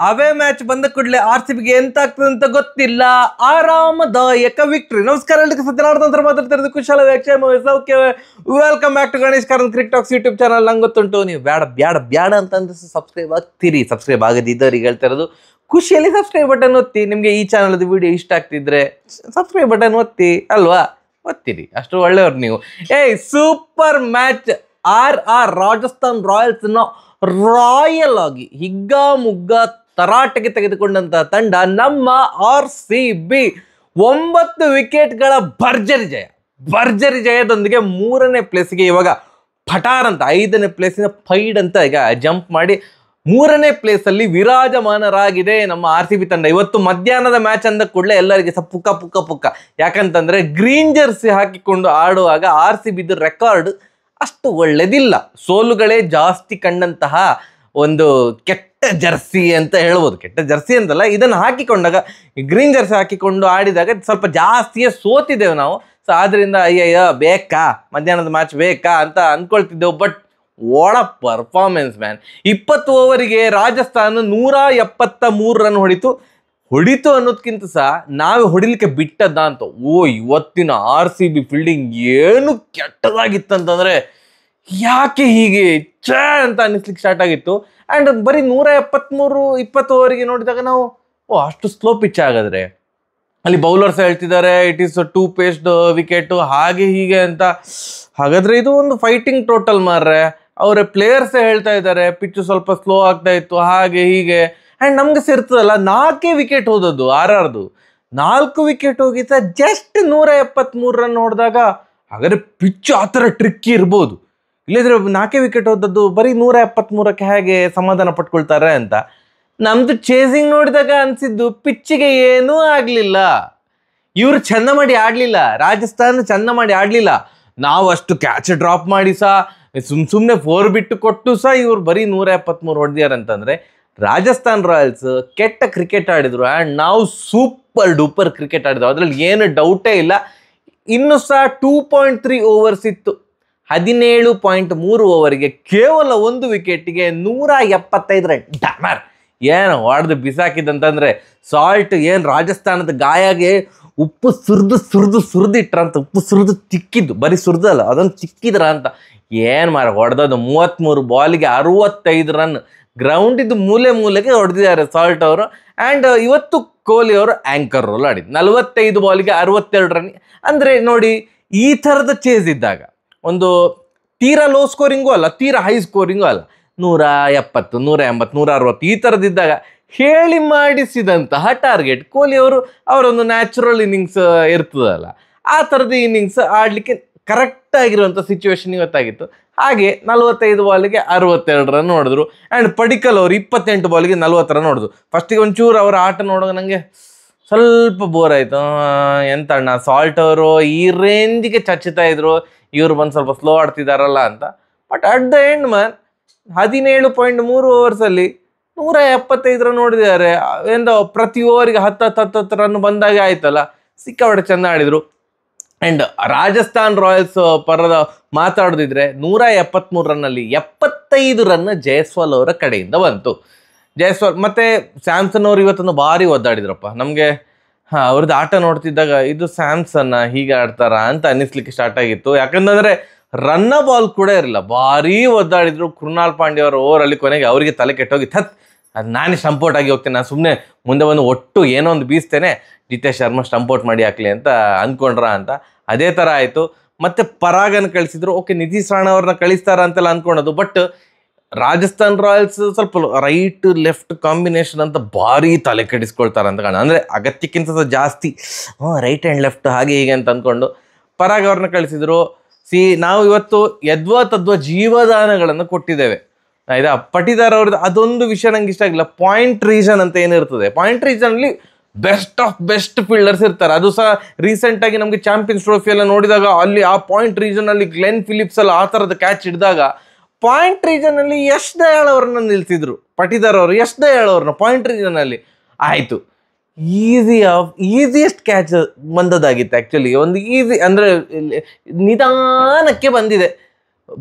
ಅವೇ match ಬಂದ ಕೂಡಲೇ RCBಗೆ ಎಂತ ಆಗ್ತದೆ ಅಂತ ಗೊತ್ತಿಲ್ಲ. ಆರಾಮದಾಯಕ ವಿಕ್ಟ್ರಿ. ನಮಸ್ಕಾರ, ಎಲ್ಲರಿಗೂ ಸತ್ಯನಾರಾಯಣ ಮಾತಾಡ್ತಿರೋದು ಕುಶಲ ವ್ಯಾಖ್ಯಾನ. Welcome back to Ganesh Karanth cricket talks YouTube channel. ನಂಗೆ ಗೊತ್ತುಂಟು ನೀವು ಬ್ಯಾಡ ಅಂತಂದ್ರೆ ಸಬ್ಸ್ಕ್ರೈಬ್ ಆಗ್ತೀರಿ. ಸಬ್ಸ್ಕ್ರೈಬ್ ಆಗದಿದ್ದವ್ರಿಗೆ ಹೇಳ್ತಾ ಇರೋದು, ಖುಷಿಯಲ್ಲಿ ಸಬ್ಸ್ಕ್ರೈಬ್ ಬಟನ್ ಒತ್ತಿ. ನಿಮಗೆ ಈ ಚಾನಲ್ದು ವಿಡಿಯೋ ಇಷ್ಟ ಆಗ್ತಿದ್ರೆ ಸಬ್ಸ್ಕ್ರೈಬ್ ಬಟನ್ ಒತ್ತಿ ಅಲ್ವಾ, ಒತ್ತಿರಿ, ಅಷ್ಟು ಒಳ್ಳೆಯವ್ರು ನೀವು. Super match. ರಾಜಸ್ಥಾನ್ ರಾಯಲ್ಸ್ ನ ರಾಯಲ್ ಆಗಿ ಹಿಗ್ಗಾಮುಗ್ಗ ತರಾಟೆಗೆ ತೆಗೆದುಕೊಂಡಂತ ತಂಡ ನಮ್ಮ RCB. 9 ವಿಕೆಟ್ಗಳ ಭರ್ಜರಿ ಜಯದೊಂದಿಗೆ 3ನೇ ಪ್ಲೇಸ್ಗೆ ಇವಾಗ ಪಟಾರ್ ಅಂತ 5ನೇ ಪ್ಲೇಸಿನ ಫೈಡ್ ಅಂತ ಈಗ ಜಂಪ್ ಮಾಡಿ 3ನೇ ಪ್ಲೇಸಲ್ಲಿ ವಿರಾಜಮಾನರಾಗಿದೆ ನಮ್ಮ RCB ತಂಡ. ಇವತ್ತು ಮಧ್ಯಾಹ್ನದ ಮ್ಯಾಚ್ ಅಂದ ಕೂಡಲೇ ಎಲ್ಲರಿಗೆ ಪುಕ್ಕ. ಯಾಕಂತಂದ್ರೆ ಗ್ರೀನ್ ಜರ್ಸಿ ಹಾಕಿಕೊಂಡು ಆಡುವಾಗ RCBದು ರೆಕಾರ್ಡ್ ಅಷ್ಟು ಒಳ್ಳೆದಿಲ್ಲ. ಸೋಲುಗಳೇ ಜಾಸ್ತಿ ಕಂಡಂತಹ ಒಂದು ಕೆಟ್ಟ ಜರ್ಸಿ ಅಂತ ಹೇಳ್ಬೋದು. ಕೆಟ್ಟ ಜರ್ಸಿ ಅಂತಲ್ಲ, ಇದನ್ನು ಹಾಕಿಕೊಂಡಾಗ ಗ್ರೀನ್ ಜರ್ಸಿ ಹಾಕಿಕೊಂಡು ಆಡಿದಾಗ ಸ್ವಲ್ಪ ಜಾಸ್ತಿಯೇ ಸೋತಿದ್ದೇವೆ ನಾವು. ಸೊ ಆದ್ರಿಂದ ಅಯ್ಯಯ್ಯ ಬೇಕಾ ಮಧ್ಯಾಹ್ನದ ಮ್ಯಾಚ್ ಬೇಕಾ ಅಂತ ಅಂದ್ಕೊಳ್ತಿದ್ದೆವು. But what a performance man. 20 ಓವರಿಗೆ ರಾಜಸ್ಥಾನ 173 ರನ್ ಹೊಡಿತು ಅನ್ನೋದಕ್ಕಿಂತ ಸಹ ನಾವೇ ಹೊಡಿಲಿಕ್ಕೆ ಬಿಟ್ಟದ್ದ ಅಂತ. ಇವತ್ತಿನ RCB ಫೀಲ್ಡಿಂಗ್ ಏನು ಕೆಟ್ಟದಾಗಿತ್ತಂತಂದ್ರೆ ಯಾಕೆ ಹೀಗೆ ಅಂತ ಅನ್ನಿಸ್ಲಿಕ್ಕೆ ಸ್ಟಾರ್ಟ್ ಆಗಿತ್ತು. ಆ್ಯಂಡ್ ಬರೀ 173 20 ಓವರಿಗೆ ನೋಡಿದಾಗ ನಾವು ಅಷ್ಟು ಸ್ಲೋ ಪಿಚ್ ಆಗಾದ್ರೆ ಅಲ್ಲಿ ಬೌಲರ್ಸ್ ಹೇಳ್ತಿದ್ದಾರೆ ಇಟ್ ಈಸ್ 2 ಪೇಸ್ಡ್ ವಿಕೆಟ್ ಹಾಗೆ ಹೀಗೆ ಅಂತ. ಹಾಗಾದ್ರೆ ಇದು ಒಂದು ಫೈಟಿಂಗ್ ಟೋಟಲ್ ಮಾರ್ರೆ. ಅವರ ಪ್ಲೇಯರ್ಸ್ ಹೇಳ್ತಾ ಇದ್ದಾರೆ ಪಿಚ್ಚು ಸ್ವಲ್ಪ ಸ್ಲೋ ಆಗ್ತಾ ಇತ್ತು ಹಾಗೆ ಹೀಗೆ. ಆ್ಯಂಡ್ ನಮ್ಗೆ ಸೇರ್ತದಲ್ಲ 4 ವಿಕೆಟ್ ಹೋದದ್ದು RRದು. 4 ವಿಕೆಟ್ ಹೋಗಿತ್ತ ಜಸ್ಟ್ 173 ರನ್ ಹೊಡೆದಾಗ ಹಾಗಾದ್ರೆ ಪಿಚ್ಚು ಆ ಥರ ಟ್ರಿಕ್ಕಿ ಇರ್ಬೋದು. ಇಲ್ಲದ್ರೆ 4 ವಿಕೆಟ್ ಹೋದದ್ದು ಬರೀ 173ಕ್ಕೆ ಹೇಗೆ ಸಮಾಧಾನ ಪಟ್ಕೊಳ್ತಾರೆ ಅಂತ. ನಮ್ದು ಚೇಸಿಂಗ್ ನೋಡಿದಾಗ ಅನ್ಸಿದ್ದು ಪಿಚ್ಚಿಗೆ ಏನೂ ಆಗಲಿಲ್ಲ. ಇವರು ಚಂದ ಮಾಡಿ ಆಡಲಿಲ್ಲ, ರಾಜಸ್ಥಾನ ಚಂದ ಮಾಡಿ ಆಡಲಿಲ್ಲ. ನಾವು ಅಷ್ಟು ಕ್ಯಾಚ್ ಡ್ರಾಪ್ ಮಾಡಿ ಸಹ ಸುಮ್ಮನೆ 4 ಬಿಟ್ಟು ಕೊಟ್ಟು ಸಹ ಇವ್ರು ಬರೀ 173 ಹೊಡೆದಿಯಾರಂತಂದರೆ ರಾಜಸ್ಥಾನ್ ರಾಯಲ್ಸ್ ಕೆಟ್ಟ ಕ್ರಿಕೆಟ್ ಆಡಿದ್ರು. ಆ್ಯಂಡ್ ನಾವು ಸೂಪರ್ ಡೂಪರ್ ಕ್ರಿಕೆಟ್ ಆಡಿದ್ರು, ಅದರಲ್ಲಿ ಏನು ಡೌಟೇ ಇಲ್ಲ. ಇನ್ನೂ ಸಹ 2.3 ಓವರ್ಸ್ ಇತ್ತು. 17.3 ಓವರಿಗೆ ಕೇವಲ 1 ವಿಕೆಟಿಗೆ 175 ರನ್. ಡಮರ್ ಏನು ಹೊಡೆದು ಬಿಸಾಕಿದಂತಂದರೆ ಸಾಲ್ಟ್ ಏನು ರಾಜಸ್ಥಾನದ ಗಾಯಗೆ ಉಪ್ಪು ಸುರಿದಿಟ್ರಂತ. ಉಪ್ಪು ಸುರಿದು ತಿಕ್ಕಿದ್ದು, ಬರೀ ಸುರಿದಲ್ಲ ಅದನ್ನು ತಿಕ್ಕಿದ್ರ ಅಂತ. ಏನು ಮಾರ ಹೊಡೆದದ್ದು 33 ಬಾಲಿಗೆ 65 ರನ್. ಗ್ರೌಂಡಿದ್ದು ಮೂಲೆಗೆ ಹೊಡೆದಿದ್ದಾರೆ ಸಾಲ್ಟ್ ಅವರು. ಆ್ಯಂಡ್ ಇವತ್ತು ಕೊಹ್ಲಿ ಅವರು ಆ್ಯಂಕರ್ ರೋಲ್ ಆಡಿದ್ದು 45 ಬಾಲಿಗೆ 62 ರನ್. ಅಂದರೆ ನೋಡಿ, ಈ ಥರದ ಚೇಸ್ ಇದ್ದಾಗ ಒಂದು ತೀರಾ ಲೋ ಸ್ಕೋರಿಂಗೂ ಅಲ್ಲ ತೀರಾ ಹೈ ಸ್ಕೋರಿಂಗೂ ಅಲ್ಲ, 170 180 160 ಈ ಥರದಿದ್ದಾಗ ಹೇಳಿ ಮಾಡಿಸಿದಂತಹ ಟಾರ್ಗೆಟ್ ಕೊಹ್ಲಿ ಅವರೊಂದು ನ್ಯಾಚುರಲ್ ಇನ್ನಿಂಗ್ಸ್ ಇರ್ತದಲ್ಲ, ಆ ಥರದ ಇನ್ನಿಂಗ್ಸ್ ಆಡಲಿಕ್ಕೆ ಕರೆಕ್ಟ್ ಆಗಿರುವಂಥ ಸಿಚುವೇಶನ್ ಇವತ್ತಾಗಿತ್ತು. ಹಾಗೆ 45 ಬಾಲಿಗೆ 62 ರನ್ ಹೊಡೆದ್ರು. ಆ್ಯಂಡ್ ಪಡಿಕಲ್ ಅವರು 28 ಬಾಲಿಗೆ 40 ರನ್ ಹೊಡೆದ್ರು. ಫಸ್ಟಿಗೆ ಒಂಚೂರು ಅವರ ಆಟ ನೋಡುವಾಗ ನನಗೆ ಸ್ವಲ್ಪ ಬೋರ್ ಆಯಿತು. ಎಂತ ಅಣ್ಣ ಸಾಲ್ಟ್ ಅವರು ಈ ರೇಂಜಿಗೆ ಚಚ್ಚುತ್ತಾ ಇದ್ರು, ಇವರು ಬಂದು ಸ್ವಲ್ಪ ಸ್ಲೋ ಆಡ್ತಿದ್ದಾರಲ್ಲ ಅಂತ. But at the end man 17.3 ಓವರ್ಸಲ್ಲಿ 175 run ಹೊಡೆದಿದ್ದಾರೆ. ಎಂದ ಪ್ರತಿ ಓವರಿಗೆ 10 ರನ್ ಬಂದಾಗೆ ಆಯ್ತಲ್ಲ, ಸಿಕ್ಕಾಪಟ್ಟೆ ಚೆಂದ ಆಡಿದರು. ಆ್ಯಂಡ್ ರಾಜಸ್ಥಾನ್ ರಾಯಲ್ಸ್ ಪರದ ಮಾತಾಡೋದಿದ್ರೆ 173 ರನ್ನಲ್ಲಿ 75 ರನ್ ಜೈಸ್ವಾಲ್ ಅವರ ಕಡೆಯಿಂದ ಬಂತು. ಜೈಸ್ವಾಲ್ ಮತ್ತು ಸ್ಯಾಮ್ಸನ್ ಅವರು ಇವತ್ತೊಂದು ಭಾರಿ ಒದ್ದಾಡಿದ್ರಪ್ಪ. ನಮಗೆ ಅವ್ರದ್ದು ಆಟ ನೋಡ್ತಿದ್ದಾಗ ಇದು ಸ್ಯಾಮ್ಸನ್ನ ಹೀಗೆ ಆಡ್ತಾರ ಅಂತ ಅನ್ನಿಸ್ಲಿಕ್ಕೆ ಸ್ಟಾರ್ಟ್ ಆಗಿತ್ತು. ಯಾಕಂತಂದರೆ ರನ್ನ ಬಾಲ್ ಕೂಡ ಇರಲಿಲ್ಲ, ಭಾರೀ ಒದ್ದಾಡಿದ್ರು. ಕೃಣಾಲ್ ಪಾಂಡ್ಯ ಅವರ ಓವರಲ್ಲಿ ಕೊನೆಗೆ ಅವರಿಗೆ ತಲೆ ಕೆಟ್ಟೋಗಿತ್ತು. ಅದು ನಾನೇ ಸ್ಟಂಪೌಟ್ ಆಗಿ ಹೋಗ್ತೇನೆ, ನಾನು ಸುಮ್ಮನೆ ಮುಂದೆ ಬಂದು ಒಟ್ಟು ಏನೋ ಒಂದು ಬೀಸ್ತೇನೆ, ಜಿತೇಶ್ ಶರ್ಮಾ ಸ್ಟಂಪೌಟ್ ಮಾಡಿ ಹಾಕಲಿ ಅಂತ ಅಂದ್ಕೊಂಡ್ರ ಅಂತ. ಅದೇ ಥರ ಆಯಿತು. ಮತ್ತು ಪರಾಗನ ಕಳಿಸಿದ್ರು. ಓಕೆ, ನಿತೀಶ್ ರಾಣಾ ಅವ್ರನ್ನ ಕಳಿಸ್ತಾರ ಅಂತೆಲ್ಲ ಅಂದ್ಕೊಳೋದು. ಬಟ್ ರಾಜಸ್ಥಾನ್ ರಾಯಲ್ಸ್ ಸ್ವಲ್ಪ ರೈಟ್ ಲೆಫ್ಟ್ ಕಾಂಬಿನೇಷನ್ ಅಂತ ಭಾರಿ ತಲೆ ಕೆಡಿಸ್ಕೊಳ್ತಾರೆ ಅಂತ ಕಾಣ. ಅಂದರೆ ಅಗತ್ಯಕ್ಕಿಂತ ಜಾಸ್ತಿ ರೈಟ್ ಆ್ಯಂಡ್ ಲೆಫ್ಟ್ ಹಾಗೆ ಹೀಗೆ ಅಂತ ಅಂದ್ಕೊಂಡು ಪರಾಗ್ ಅವ್ರನ್ನ ಕಳಿಸಿದ್ರು. ನಾವು ಇವತ್ತು ಯದ್ವಾ ಜೀವದಾನಗಳನ್ನು ಕೊಟ್ಟಿದ್ದೇವೆ. ಆಯ್ತಾ, ಪಟಿದಾರ್ ಅವ್ರದ್ದು ಅದೊಂದು ವಿಷಯ ನಂಗೆ ಇಷ್ಟ ಆಗಿಲ್ಲ. ಪಾಯಿಂಟ್ ರೀಜನ್ ಅಂತ ಏನಿರ್ತದೆ, ಪಾಯಿಂಟ್ ರೀಜನಲ್ಲಿ ಬೆಸ್ಟ್ ಆಫ್ ಬೆಸ್ಟ್ ಫೀಲ್ಡರ್ಸ್ ಇರ್ತಾರೆ. ಅದು ಸಹ ರೀಸೆಂಟಾಗಿ ನಮಗೆ ಚಾಂಪಿಯನ್ಸ್ ಟ್ರೋಫಿ ಎಲ್ಲ ನೋಡಿದಾಗ ಅಲ್ಲಿ ಆ ಪಾಯಿಂಟ್ ರೀಜನಲ್ಲಿ ಗ್ಲೆನ್ ಫಿಲಿಪ್ಸ್ ಎಲ್ಲ ಆ ಥರದ ಕ್ಯಾಚ್ ಹಿಡಿದಾಗ ಪಾಯಿಂಟ್ ರೀಜನಲ್ಲಿ ಯಶ್ ದಯಾಳ್ ಅವ್ರನ್ನ ನಿಲ್ಸಿದ್ರು. ಪಟಿದಾರ್ ಅವರು ಯಶ್ ದಯಾಳ್ ಅವ್ರನ್ನ ಪಾಯಿಂಟ್ ರೀಜನಲ್ಲಿ ಆಯಿತು. ಈಸಿಯೆಸ್ಟ್ ಕ್ಯಾಚ್ ಬಂದದಾಗಿತ್ತು ಆ್ಯಕ್ಚುಲಿ. ಒಂದು ಈಸಿ ಅಂದರೆ ನಿಧಾನಕ್ಕೆ ಬಂದಿದೆ.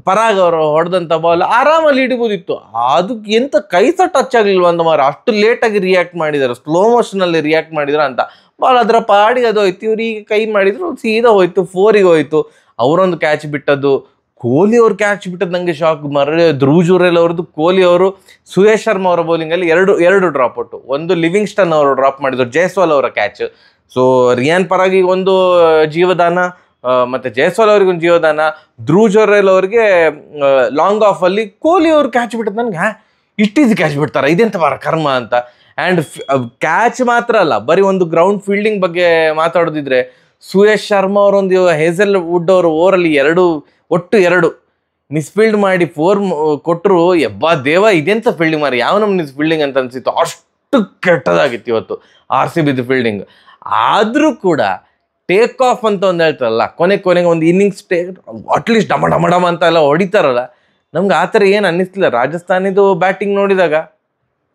ಪರಾಗ್ ಅವರು ಹೊಡೆದಂಥ ಬಾಲ್ ಆರಾಮಲ್ಲಿ ಹಿಡಿಬೋದಿತ್ತು. ಅದು ಎಂತ ಕೈ ಸಹ ಟಚ್ ಆಗಲಿಲ್ವ ಅಂತ ಮಾರ, ಅಷ್ಟು ಲೇಟಾಗಿ ರಿಯಾಕ್ಟ್ ಮಾಡಿದ್ದಾರೆ, ಸ್ಲೋ ಮೋಷನಲ್ಲಿ ರಿಯಾಕ್ಟ್ ಮಾಡಿದ್ರು ಅಂತ. ಬಾಲ್ ಅದರ ಪಾಡಿಗೆ ಅದು ಹೋಯ್ತು. ಇವ್ರು ಈಗ ಕೈ ಮಾಡಿದ್ರು ಸೀದಾ ಹೋಯ್ತು, 4ಗೆ ಹೋಯ್ತು. ಅವರೊಂದು ಕ್ಯಾಚ್ ಬಿಟ್ಟದ್ದು, ಕೊಹ್ಲಿ ಅವ್ರು ಕ್ಯಾಚ್ ಬಿಟ್ಟದ್ದು ನನಗೆ ಶಾಕ್. ಧ್ರುವ್ ಜುರೇಲ್ ಅವ್ರದ್ದು, ಕೊಹ್ಲಿ ಅವರು ಸುಯೇಶ್ ಶರ್ಮಾ ಅವರ ಬೌಲಿಂಗಲ್ಲಿ ಎರಡು ಡ್ರಾಪ್ ಔಟು, ಒಂದು ಲಿವಿಂಗ್ಸ್ಟನ್ ಅವರು ಡ್ರಾಪ್ ಮಾಡಿದ್ರು, ಜೈಸ್ವಾಲ್ ಅವರ ಕ್ಯಾಚ್. ಸೊ ರಿಯಾನ್ ಪರಾಗಿಗೆ ಒಂದು ಜೀವದಾನ, ಮತ್ತು ಜೈಸ್ವಾಲ್ ಅವ್ರಿಗೆ ಒಂದು ಜೀವದಾನ. ಧ್ರುವ್ ಜುರೇಲ್ ಅವ್ರಿಗೆ ಲಾಂಗ್ ಆಫಲ್ಲಿ ಕೊಹ್ಲಿ ಅವ್ರು ಕ್ಯಾಚ್ ಬಿಟ್ಟದ್ದು ನನಗೆ ಇಷ್ಟು ಈಸಿ ಕ್ಯಾಚ್ ಬಿಡ್ತಾರೆ, ಇದೆಂತ ಬಾರ ಕರ್ಮ ಅಂತ. ಆ್ಯಂಡ್ ಕ್ಯಾಚ್ ಮಾತ್ರ ಅಲ್ಲ, ಬರೀ ಒಂದು ಗ್ರೌಂಡ್ ಫೀಲ್ಡಿಂಗ್ ಬಗ್ಗೆ ಮಾತಾಡೋದಿದ್ರೆ, ಸುಯೇಶ್ ಶರ್ಮಾ ಅವರೊಂದು ಹೇಸಲ್ ವುಡ್ ಅವರು ಓವರಲ್ಲಿ ಒಟ್ಟು ಎರಡು ಮಿಸ್ಫೀಲ್ಡ್ ಮಾಡಿ 4 ಕೊಟ್ಟರು. ಎಬ್ಬಾ ದೇವ, ಇದೆಂತ ಫೀಲ್ಡಿಂಗ್ ಮಾರಿ, ಯಾವ ನಮ್ಗೆ ಫೀಲ್ಡಿಂಗ್ ಅಂತ ಅನಿಸಿತ್ತು. ಅಷ್ಟು ಕೆಟ್ಟದಾಗಿತ್ತು ಇವತ್ತು RCBದು ಫೀಲ್ಡಿಂಗ್. ಆದರೂ ಕೂಡ ಟೇಕ್ ಆಫ್ ಅಂತ ಒಂದು ಹೇಳ್ತಾರಲ್ಲ, ಕೊನೆಗೆ ಒಂದು ಇನ್ನಿಂಗ್ಸ್ ಅಟ್ಲೀಸ್ಟ್ ಡಮ ಅಂತ ಎಲ್ಲ ಹೊಡಿತಾರಲ್ಲ, ನಮ್ಗೆ ಆ ಥರ ಏನು ಅನ್ನಿಸ್ಲಿಲ್ಲ. ರಾಜಸ್ಥಾನಿದು ಬ್ಯಾಟಿಂಗ್ ನೋಡಿದಾಗ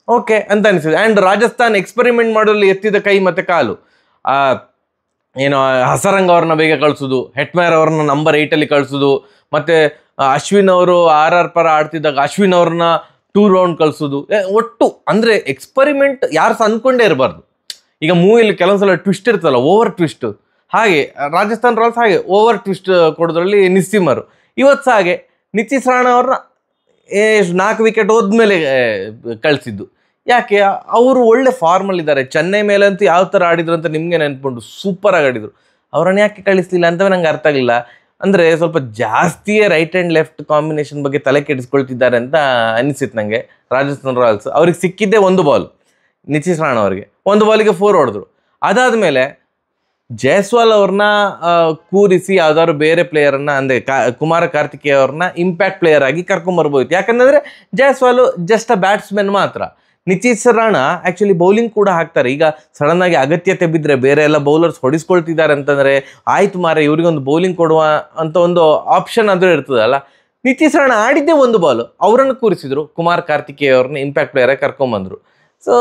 ಓಕೆ ಅಂತ ಅನಿಸಿದೆ. ಆ್ಯಂಡ್ ರಾಜಸ್ಥಾನ್ ಎಕ್ಸ್ಪೆರಿಮೆಂಟ್ ಮಾಡೋಲ್ಲಿ ಎತ್ತಿದ ಕೈ ಮತ್ತು ಕಾಲು, ಏನೋ ಹಸರಂಗ್ ಅವ್ರನ್ನ ಬೇಗ ಕಳಿಸೋದು, ಹೆಟ್ಮೇರ್ ಅವ್ರನ್ನ ನಂಬರ್ 8ಅಲ್ಲಿ ಕಳಿಸೋದು, ಮತ್ತು ಅಶ್ವಿನ್ ಅವರು RR ಪರ ಆಡ್ತಿದ್ದಾಗ ಅಶ್ವಿನ್ ಅವ್ರನ್ನ 2 ರೌಂಡ್ ಕಳಿಸೋದು. ಒಟ್ಟು ಅಂದರೆ ಎಕ್ಸ್ಪೆರಿಮೆಂಟ್ ಯಾರು ಸಹ ಅಂದ್ಕೊಂಡೇ ಇರಬಾರ್ದು. ಈಗ ಮೂವಿಲಿ ಕೆಲವೊಂದ್ಸಲ ಟ್ವಿಸ್ಟ್ ಇರ್ತಲ್ಲ, ಓವರ್ ಟ್ವಿಸ್ಟ್, ಹಾಗೆ ರಾಜಸ್ಥಾನ್ ರಾಯಲ್ಸ್ ಹಾಗೆ ಓವರ್ ಟ್ವಿಸ್ಟ್ ಕೊಡೋದ್ರಲ್ಲಿ ನಿಸ್ಸೀಮರು. ಇವತ್ತು ಸಹ ಹಾಗೆ ನಿತೀಶ್ ರಾಣಾ ಅವ್ರನ್ನ 4 ವಿಕೆಟ್ ಹೋದ್ಮೇಲೆ ಕಳಿಸಿದ್ದು. ಯಾಕೆ? ಅವರು ಒಳ್ಳೆ ಫಾರ್ಮಲ್ಲಿದ್ದಾರೆ. ಚೆನ್ನೈ ಮೇಲಂತೂ ಯಾವ ಥರ ಆಡಿದ್ರು ಅಂತ ನಿಮಗೆ ನೆನ್ಕೊಂಡು ಸೂಪರಾಗಿ ಆಡಿದರು. ಅವ್ರನ್ನ ಯಾಕೆ ಕಳಿಸ್ಲಿಲ್ಲ ಅಂತವೇ ನಂಗೆ ಅರ್ಥ ಆಗಲಿಲ್ಲ. ಅಂದರೆ ಸ್ವಲ್ಪ ಜಾಸ್ತಿಯೇ ರೈಟ್ ಆ್ಯಂಡ್ ಲೆಫ್ಟ್ ಕಾಂಬಿನೇಷನ್ ಬಗ್ಗೆ ತಲೆ ಕೆಡಿಸ್ಕೊಳ್ತಿದ್ದಾರೆ ಅಂತ ಅನಿಸಿತ್ತು ನನಗೆ ರಾಜಸ್ಥಾನ್ ರಾಯಲ್ಸ್. ಅವ್ರಿಗೆ ಸಿಕ್ಕಿದ್ದೇ ಒಂದು ಬಾಲ್, ನಿತೀಶ್ ರಾಣಾ ಅವರಿಗೆ ಒಂದು ಬಾಲಿಗೆ 4 ಹೊಡೆದ್ರು. ಅದಾದಮೇಲೆ ಜೈಸ್ವಾಲ್ ಅವ್ರನ್ನ ಕೂರಿಸಿ ಯಾವ್ದಾದ್ರು ಬೇರೆ ಪ್ಲೇಯರನ್ನು, ಅಂದರೆ ಕುಮಾರ ಕಾರ್ತಿಕೇಯ ಅವ್ರನ್ನ ಇಂಪ್ಯಾಕ್ಟ್ ಪ್ಲೇಯರ್ ಆಗಿ ಕರ್ಕೊಂಬರ್ಬೋದಿತ್ತು. ಯಾಕಂದರೆ ಜೈಸ್ವಾಲು ಜಸ್ಟ್ ಅ ಬ್ಯಾಟ್ಸ್ಮನ್ ಮಾತ್ರ. ನಿತೀಶ್ ರಾಣಾ ಆ್ಯಕ್ಚುಲಿ ಬೌಲಿಂಗ್ ಕೂಡ ಹಾಕ್ತಾರೆ. ಈಗ ಸಡನ್ನಾಗಿ ಅಗತ್ಯತೆ ಬಿದ್ದರೆ, ಬೇರೆ ಎಲ್ಲ ಬೌಲರ್ಸ್ ಹೊಡಿಸ್ಕೊಳ್ತಿದ್ದಾರೆ ಅಂತಂದರೆ ಆಯ್ತು ಮಾರೆ ಇವರಿಗೊಂದು ಬೌಲಿಂಗ್ ಕೊಡುವ ಅಂತ ಒಂದು ಆಪ್ಷನ್ ಆದರೂ ಇರ್ತದಲ್ಲ. ನಿತೀಶ್ ರಾಣಾ ಆಡಿದ್ದೇ ಒಂದು ಬಾಲು, ಅವರನ್ನು ಕೂರಿಸಿದ್ರು, ಕುಮಾರ್ ಕಾರ್ತಿಕೇಯ ಅವ್ರನ್ನ ಇಂಪ್ಯಾಕ್ಟ್ ಪ್ಲೇಯರಾಗಿ ಕರ್ಕೊಂಬಂದರು. ಸೊ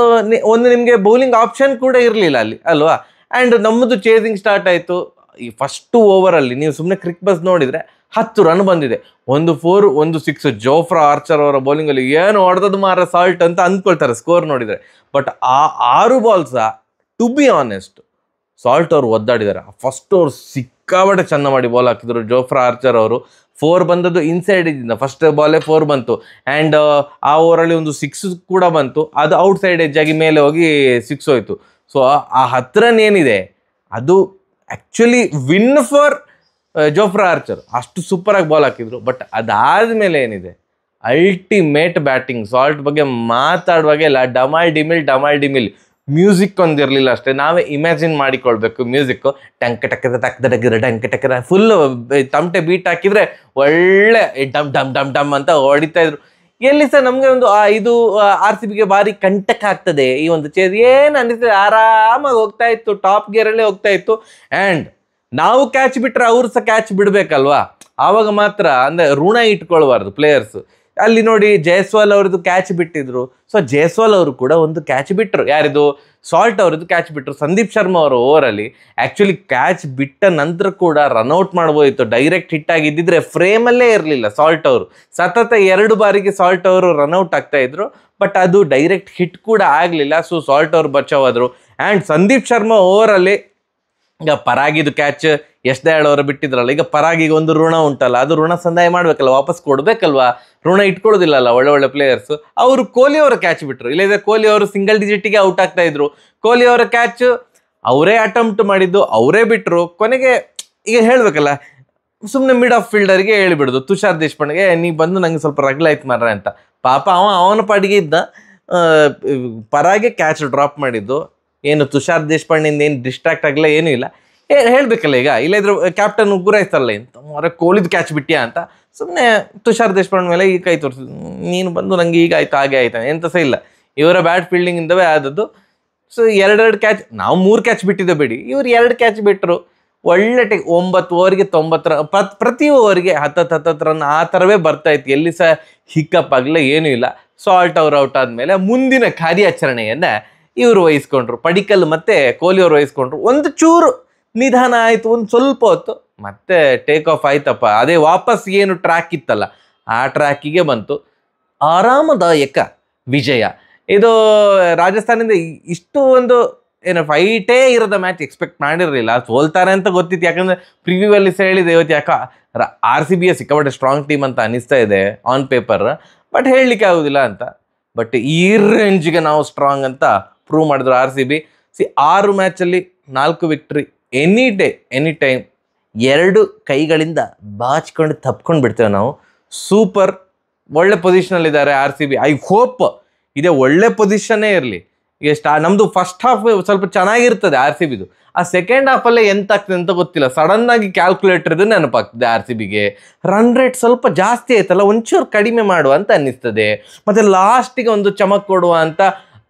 ಒಂದು ನಿಮಗೆ ಬೌಲಿಂಗ್ ಆಪ್ಷನ್ ಕೂಡ ಇರಲಿಲ್ಲ ಅಲ್ಲಿ ಅಲ್ವಾ. ಆ್ಯಂಡ್ ನಮ್ಮದು ಚೇಸಿಂಗ್ ಸ್ಟಾರ್ಟ್ ಆಯಿತು. ಈ ಫಸ್ಟು ಓವರಲ್ಲಿ ನೀವು ಸುಮ್ಮನೆ ಕ್ರಿಕ್ ಬಸ್ ನೋಡಿದರೆ 10 ರನ್ ಬಂದಿದೆ, ಒಂದು 4 ಒಂದು 6. ಜೋಫ್ರಾ ಆರ್ಚರ್ ಅವರ ಬೌಲಿಂಗಲ್ಲಿ ಏನು ಹೊಡೆದದ್ದು ಮಾರ ಸಾಲ್ಟ್ ಅಂತ ಅಂದ್ಕೊಳ್ತಾರೆ ಸ್ಕೋರ್ ನೋಡಿದರೆ. ಬಟ್ ಆ 6 ಬಾಲ್ಸ ಟು ಬಿ ಆನೆಸ್ಟ್ ಸಾಲ್ಟ್ ಅವರು ಒದ್ದಾಡಿದ್ದಾರೆ. ಫಸ್ಟ್ ಅವ್ರು ಸಿಕ್ಕಾಬಟ್ಟೆ ಚೆಂದ ಮಾಡಿ ಬಾಲ್ ಹಾಕಿದ್ರು ಜೋಫ್ರಾ ಆರ್ಚರ್ ಅವರು. 4 ಬಂದದ್ದು ಇನ್ಸೈಡ್ ಇದ್ದಿಂದ, ಫಸ್ಟ್ ಬಾಲೇ 4 ಬಂತು. ಆ್ಯಂಡ್ ಆ ಓವರಲ್ಲಿ ಒಂದು 6 ಕೂಡ ಬಂತು, ಅದು ಔಟ್ಸೈಡ್ ಎಜ್ ಆಗಿ ಮೇಲೆ ಹೋಗಿ 6 ಹೋಯಿತು. ಸೊ ಆ 10 ರನ್ ಏನಿದೆ ಅದು actually win for Jofra archer. ಅಷ್ಟು ಸೂಪರಾಗಿ ಬಾಲ್ ಹಾಕಿದ್ರು. ಬಟ್ ಅದಾದಮೇಲೆ ಏನಿದೆ ಅಲ್ಟಿಮೇಟ್ ಬ್ಯಾಟಿಂಗ್. ಸಾಲ್ಟ್ ಬಗ್ಗೆ ಮಾತಾಡುವಾಗೆ ಇಲ್ಲ, ಡಮಾಲ್ ಡಿಮಿಲ್. ಮ್ಯೂಸಿಕ್ ಒಂದಿರಲಿಲ್ಲ ಅಷ್ಟೇ, ನಾವೇ ಇಮ್ಯಾಜಿನ್ ಮಾಡಿಕೊಳ್ಬೇಕು ಮ್ಯೂಸಿಕ್ಕು. ಟಂಕ ಟಕ್ಕದ ಟಕ್ಕದ ಟಂಕ ಟಕ್ಕದ ಫುಲ್ಲು ತಮಟೆ ಬೀಟ್ ಹಾಕಿದರೆ ಒಳ್ಳೆ ಡಮ್ ಅಂತ ಹೊಡಿತಾ ಇದ್ರು. ಎಲ್ಲಿ ಸಹ ನಮಗೆ ಒಂದು ಇದು RCBಗೆ ಭಾರಿ ಕಂಟಕ ಆಗ್ತದೆ ಈ ಒಂದು ಚೇಸ್. ಏನು ಅನ್ನಿಸ್ತದೆ, ಆರಾಮಾಗಿ ಹೋಗ್ತಾ ಇತ್ತು, ಟಾಪ್ ಗೇರಲ್ಲೇ ಹೋಗ್ತಾ ಇತ್ತು. ಆ್ಯಂಡ್ ನಾವು ಕ್ಯಾಚ್ ಬಿಟ್ಟರೆ ಅವ್ರು ಸಹ ಕ್ಯಾಚ್ ಬಿಡಬೇಕಲ್ವಾ, ಆವಾಗ ಮಾತ್ರ. ಅಂದರೆ ಋಣ ಇಟ್ಕೊಳ್ಬಾರ್ದು ಪ್ಲೇಯರ್ಸು. ಅಲ್ಲಿ ನೋಡಿ ಜೈಸ್ವಾಲ್ ಅವ್ರದ್ದು ಕ್ಯಾಚ್ ಬಿಟ್ಟಿದ್ರು. ಸೊ ಜೈಸ್ವಾಲ್ ಅವರು ಕೂಡ ಒಂದು ಕ್ಯಾಚ್ ಬಿಟ್ಟರು. ಯಾರಿದು? ಸಾಲ್ಟ್ ಅವ್ರದ್ದು ಕ್ಯಾಚ್ ಬಿಟ್ಟರು. ಸಂದೀಪ್ ಶರ್ಮಾ ಅವರು ಓವರಲ್ಲಿ ಆ್ಯಕ್ಚುಲಿ ಕ್ಯಾಚ್ ಬಿಟ್ಟ ನಂತರ ಕೂಡ ರನ್ಔಟ್ ಮಾಡ್ಬೋದಿತ್ತು. ಡೈರೆಕ್ಟ್ ಹಿಟ್ ಆಗಿದ್ದಿದ್ರೆ ಫ್ರೇಮಲ್ಲೇ ಇರಲಿಲ್ಲ ಸಾಲ್ಟ್ ಅವರು. ಸತತ 2 ಬಾರಿಗೆ ಸಾಲ್ಟ್ ಅವರು ರನ್ಔಟ್ ಆಗ್ತಾಯಿದ್ರು. ಬಟ್ ಅದು ಡೈರೆಕ್ಟ್ ಹಿಟ್ ಕೂಡ ಆಗಲಿಲ್ಲ. ಸೊ ಸಾಲ್ಟ್ ಅವರು ಬಚಾವಾದರು. ಆ್ಯಂಡ್ ಸಂದೀಪ್ ಶರ್ಮಾ ಓವರಲ್ಲಿ ಈಗ ಪರಾಗಿದು ಕ್ಯಾಚ್ ಯಶ್ದಯಾಳ್ ಅವರು ಬಿಟ್ಟಿದ್ರಲ್ಲ, ಈಗ ಪರಾಗಿಗೆ ಒಂದು ಋಣ ಉಂಟಲ್ಲ, ಅದು ಋಣ ಸಂದಾಯ ಮಾಡಬೇಕಲ್ಲ, ವಾಪಸ್ ಕೊಡಬೇಕಲ್ವಾ, ಋಣ ಇಟ್ಕೊಳ್ಳೋದಿಲ್ಲಲ್ಲ ಒಳ್ಳೆ ಪ್ಲೇಯರ್ಸು. ಅವರು ಕೊಹ್ಲಿ ಅವರ ಕ್ಯಾಚ್ ಬಿಟ್ಟರು. ಇಲ್ಲದೆ ಕೊಹ್ಲಿ ಅವರು ಸಿಂಗಲ್ ಡಿಜಿಟಿಗೆ ಔಟ್ ಆಗ್ತಾ ಇದ್ರು. ಕೊಹ್ಲಿ ಅವರ ಕ್ಯಾಚ್ ಅವರೇ ಅಟೆಂಪ್ಟ್ ಮಾಡಿದ್ದು, ಅವರೇ ಬಿಟ್ಟರು. ಕೊನೆಗೆ ಈಗ ಹೇಳಬೇಕಲ್ಲ, ಸುಮ್ಮನೆ ಮಿಡ್ ಆಫ್ ಫೀಲ್ಡರ್ಗೆ ಹೇಳಿಬಿಡೋದು, ತುಷಾರ್ ದೇಶಪಾಂಡೆಗೆ ನೀ ಬಂದು ನಂಗೆ ಸ್ವಲ್ಪ ರಗ್ಲಾಯ್ತು ಮಾರ್ರ ಅಂತ. ಪಾಪ ಅವನ ಪಾಡಿಗೆ ಇದ್ದ. ಪರಾಗೆ ಕ್ಯಾಚ್ ಡ್ರಾಪ್ ಮಾಡಿದ್ದು. ಏನು ತುಷಾರ್ ದೇಶಪಾಂಡೆಯಿಂದ ಏನು ಡಿಸ್ಟ್ರಾಕ್ಟ್ ಆಗಲ್ಲ, ಏನೂ ಇಲ್ಲ. ಹೇಳಬೇಕಲ್ಲ, ಈಗ ಇಲ್ಲದ್ರು ಕ್ಯಾಪ್ಟನ್ ಗುರಾಯಿಸ್ತಲ್ಲ ಅಂತ ಅವರ ಕೊಹ್ಲಿದು ಕ್ಯಾಚ್ ಬಿಟ್ಟಿಯಾ ಅಂತ. ಸುಮ್ಮನೆ ತುಷಾರ್ ದೇಶಪಾಂಡೆ ಮೇಲೆ ಈ ಕೈ ತೋರಿಸಿದ್ದು, ನೀನು ಬಂದು ನನಗೆ ಈಗ ಆಯ್ತು ಹಾಗೆ ಆಯ್ತಾನೆ, ಎಂತ ಸಹ ಇಲ್ಲ. ಇವರ ಬ್ಯಾಟ್ ಫೀಲ್ಡಿಂಗಿಂದವೇ ಆದದ್ದು. ಸೊ 2 ಕ್ಯಾಚ್, ನಾವು 3 ಕ್ಯಾಚ್ ಬಿಟ್ಟಿದ್ದೆ ಬಿಡಿ, ಇವ್ರು 2 ಕ್ಯಾಚ್ ಬಿಟ್ಟರು. ಒಳ್ಳೆ 9 ಓವರ್ಗೆ 90 ರನ್, ಪ್ರತಿ ಓವರ್ಗೆ 10 ರನ್ ಆ ಥರವೇ ಬರ್ತಾಯಿತ್ತು. ಎಲ್ಲಿ ಸಹ ಹಿಕ್ಕಪ್ ಆಗಲ್ಲ, ಏನೂ ಇಲ್ಲ. ಸಾಲ್ಟ್ ಅವ್ರು ಔಟ್ ಆದಮೇಲೆ ಮುಂದಿನ ಕಾರ್ಯಾಚರಣೆಯನ್ನು ಇವರು ವಹಿಸ್ಕೊಂಡ್ರು. ಪಡಿಕಲ್ ಮತ್ತು ಕೊಹ್ಲಿ ಅವರು ವಹಿಸ್ಕೊಂಡ್ರು. ಒಂದು ಚೂರು ನಿಧಾನ ಆಯಿತು ಒಂದು ಸ್ವಲ್ಪ ಹೊತ್ತು, ಮತ್ತೆ ಟೇಕ್ ಆಫ್ ಆಯ್ತಪ್ಪ. ಅದೇ ವಾಪಸ್ ಏನು ಟ್ರ್ಯಾಕ್ ಇತ್ತಲ್ಲ ಆ ಟ್ರ್ಯಾಕಿಗೆ ಬಂತು. ಆರಾಮದಾಯಕ ವಿಜಯ. ಇದು ರಾಜಸ್ಥಾನದಿಂದ ಇಷ್ಟು ಒಂದು ಏನು ಫೈಟೇ ಇರೋದ ಮ್ಯಾಚ್ ಎಕ್ಸ್ಪೆಕ್ಟ್ ಮಾಡಿರಲಿಲ್ಲ. ಸೋಲ್ತಾರೆ ಅಂತ ಗೊತ್ತಿತ್ತು, ಯಾಕಂದರೆ ಪ್ರಿವ್ಯೂವಲ್ಲಿ ಹೇಳಿದೆ ಇವತ್ತು ಯಾಕೆ RCB ಸಿಕ್ಕಾಪಟ್ಟೆ ಸ್ಟ್ರಾಂಗ್ ಟೀಮ್ ಅಂತ ಅನಿಸ್ತಾ ಇದೆ ಆನ್ ಪೇಪರ್, ಬಟ್ ಹೇಳಲಿಕ್ಕೆ ಆಗೋದಿಲ್ಲ ಅಂತ. ಬಟ್ ಈ ರೇಂಜ್ಗೆ ನಾವು ಸ್ಟ್ರಾಂಗ್ ಅಂತ ಪ್ರೂವ್ ಮಾಡಿದ್ರು RCB. 6 ಮ್ಯಾಚಲ್ಲಿ 4 victory, any day any time 2 ಕೈಗಳಿಂದ ಬಾಚ್ಕೊಂಡು ತಪ್ಕೊಂಡು ಬಿಡ್ತೇವೆ ನಾವು. ಸೂಪರ್, ಒಳ್ಳೆ ಪೊಸಿಷನಲ್ಲಿದ್ದಾರೆ RCB. ಐ ಹೋಪ್ ಇದೇ ಒಳ್ಳೆ ಪೊಸಿಷನ್ನೇ ಇರಲಿ. ಈಗ ನಮ್ಮದು ಫಸ್ಟ್ ಹಾಫ್ ಸ್ವಲ್ಪ ಚೆನ್ನಾಗಿರ್ತದೆ RCBದು, ಆ ಸೆಕೆಂಡ್ ಹಾಫಲ್ಲೇ ಎಂತಾಗ್ತದೆ ಅಂತ ಗೊತ್ತಿಲ್ಲ. ಸಡನ್ನಾಗಿ ಕ್ಯಾಲ್ಕುಲೇಟರ್ದು ನೆನಪಾಗ್ತದೆ RCBಗೆ. ರನ್ ರೇಟ್ ಸ್ವಲ್ಪ ಜಾಸ್ತಿ ಆಯ್ತಲ್ಲ, ಒಂಚೂರು ಕಡಿಮೆ ಮಾಡುವ ಅಂತ ಅನ್ನಿಸ್ತದೆ. ಮತ್ತು ಲಾಸ್ಟಿಗೆ ಒಂದು ಚಮಕ್ ಕೊಡುವ ಅಂತ,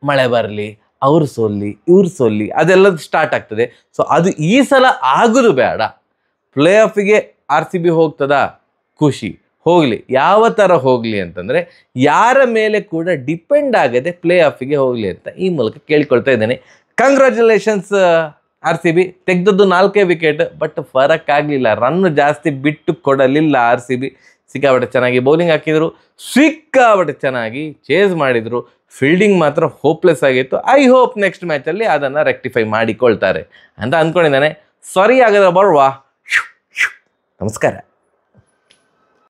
ಮಳೆ ಬರಲಿ, ಅವ್ರು ಸೋಲ್ಲಿ ಇವ್ರು ಸೋಲ್ಲಿ ಅದೆಲ್ಲ ಸ್ಟಾರ್ಟ್ ಆಗ್ತದೆ. ಸೊ ಅದು ಈ ಸಲ ಆಗೋದು ಬೇಡ. ಪ್ಲೇ ಆಫಿಗೆ RCB ಹೋಗ್ತದಾ, ಖುಷಿ, ಹೋಗಲಿ. ಯಾವ ಥರ ಹೋಗಲಿ ಅಂತಂದರೆ ಯಾರ ಮೇಲೆ ಕೂಡ ಡಿಪೆಂಡ್ ಆಗದೆ ಪ್ಲೇ ಆಫಿಗೆ ಹೋಗಲಿ ಅಂತ ಈ ಮೂಲಕ ಕೇಳಿಕೊಳ್ತಾ ಇದ್ದೇನೆ. Congratulations RCB. ತೆಗೆದದ್ದು 4 ವಿಕೆಟ್, ಬಟ್ ಫರಕ್ ಆಗಲಿಲ್ಲ. ರನ್ನು ಜಾಸ್ತಿ ಬಿಟ್ಟು ಕೊಡಲಿಲ್ಲ RCB. ಸಿಕ್ಕಾಪಟ್ಟೆ ಚೆನ್ನಾಗಿ ಬೌಲಿಂಗ್ ಹಾಕಿದರು, ಸಿಕ್ಕಾಪಟ್ಟೆ ಚೆನ್ನಾಗಿ ಚೇಸ್ ಮಾಡಿದರು. ಫೀಲ್ಡಿಂಗ್ ಮಾತ್ರ ಹೋಪ್ಲೆಸ್ ಆಗಿತ್ತು. ಐ ಹೋಪ್ ನೆಕ್ಸ್ಟ್ ಮ್ಯಾಚಲ್ಲಿ ಅದನ್ನು ರೆಕ್ಟಿಫೈ ಮಾಡಿಕೊಳ್ತಾರೆ ಅಂತ ಅಂದ್ಕೊಂಡಿದ್ದಾನೆ. ಸಾರಿ, ಹಾಗಾದ್ರೆ ಬರುವ. ನಮಸ್ಕಾರ.